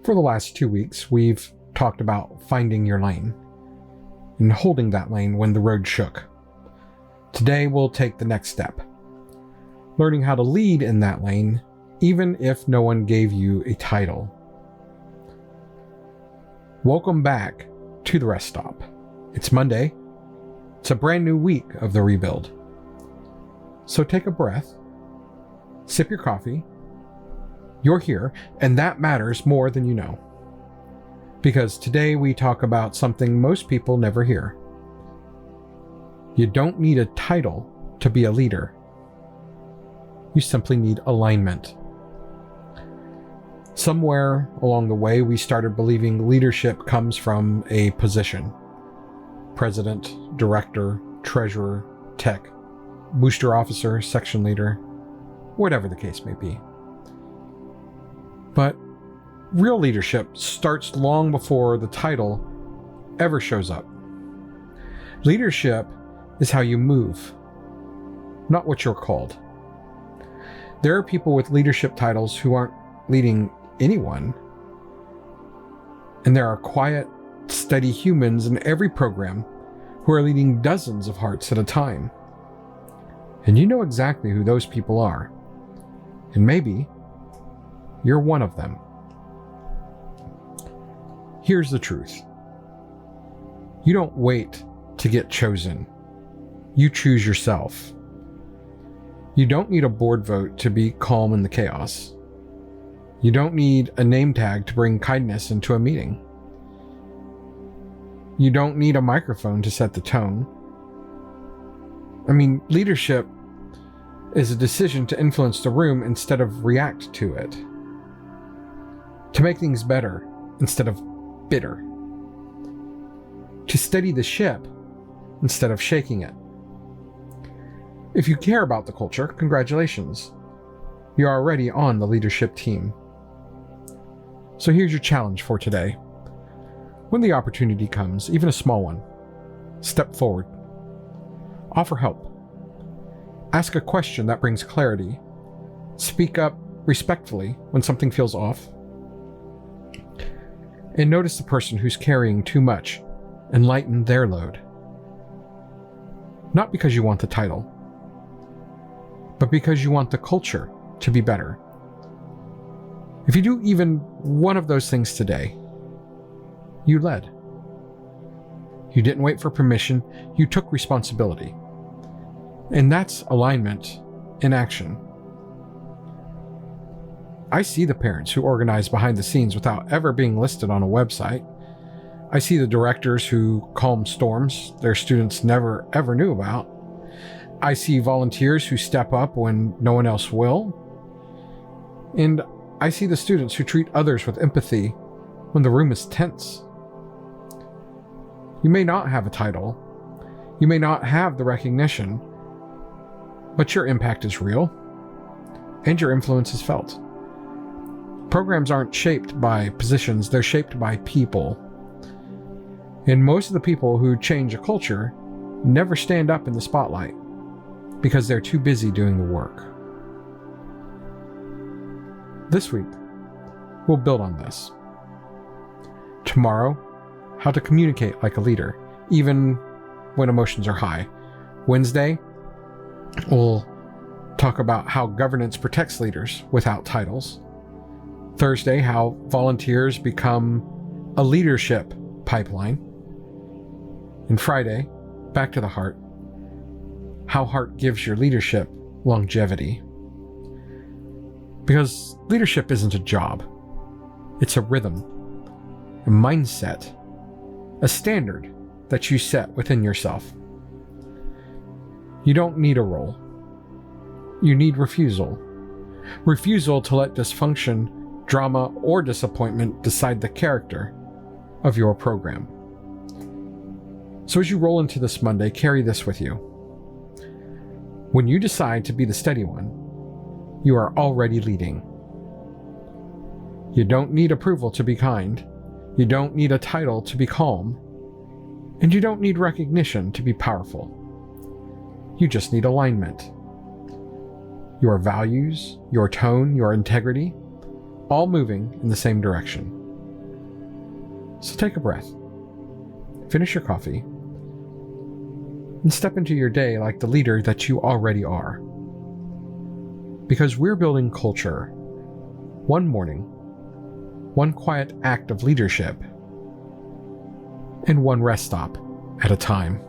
For the last 2 weeks, we've talked about finding your lane and holding that lane when the road shook. Today, we'll take the next step, learning how to lead in that lane, even if no one gave you a title. Welcome back to the Rest Stop. It's Monday. It's a brand new week of the rebuild. So take a breath, sip your coffee. You're here, and that matters more than you know. Because today we talk about something most people never hear. You don't need a title to be a leader. You simply need alignment. Somewhere along the way, we started believing leadership comes from a position. President, director, treasurer, tech, booster officer, section leader, whatever the case may be. But real leadership starts long before the title ever shows up. Leadership is how you move, not what you're called. There are people with leadership titles who aren't leading anyone. And there are quiet, steady humans in every program who are leading dozens of hearts at a time. And you know exactly who those people are. And maybe you're one of them. Here's the truth. You don't wait to get chosen. You choose yourself. You don't need a board vote to be calm in the chaos. You don't need a name tag to bring kindness into a meeting. You don't need a microphone to set the tone. Leadership is a decision to influence the room instead of react to it. To make things better instead of bitter. To steady the ship instead of shaking it. If you care about the culture, congratulations. You're already on the leadership team. So here's your challenge for today. When the opportunity comes, even a small one, step forward. Offer help. Ask a question that brings clarity. Speak up respectfully when something feels off. And notice the person who's carrying too much and lighten their load. Not because you want the title, but because you want the culture to be better. If you do even one of those things today, you led. You didn't wait for permission, you took responsibility. And that's alignment in action. I see the parents who organize behind the scenes without ever being listed on a website. I see the directors who calm storms their students never ever knew about. I see volunteers who step up when no one else will. And I see the students who treat others with empathy when the room is tense. You may not have a title. You may not have the recognition, but your impact is real, and your influence is felt. Programs aren't shaped by positions, they're shaped by people. And most of the people who change a culture never stand up in the spotlight because they're too busy doing the work. This week, we'll build on this. Tomorrow, how to communicate like a leader, even when emotions are high. Wednesday, we'll talk about how governance protects leaders without titles. Thursday, how volunteers become a leadership pipeline. And Friday, back to the heart, how heart gives your leadership longevity. Because leadership isn't a job. It's a rhythm, a mindset, a standard that you set within yourself. You don't need a role. You need refusal. Refusal to let dysfunction, drama, or disappointment decide the character of your program. So as you roll into this Monday, carry this with you. When you decide to be the steady one, you are already leading. You don't need approval to be kind. You don't need a title to be calm. And you don't need recognition to be powerful. You just need alignment. Your values, your tone, your integrity, all moving in the same direction. So take a breath, finish your coffee, and step into your day like the leader that you already are. Because we're building culture, one morning, one quiet act of leadership, and one rest stop at a time.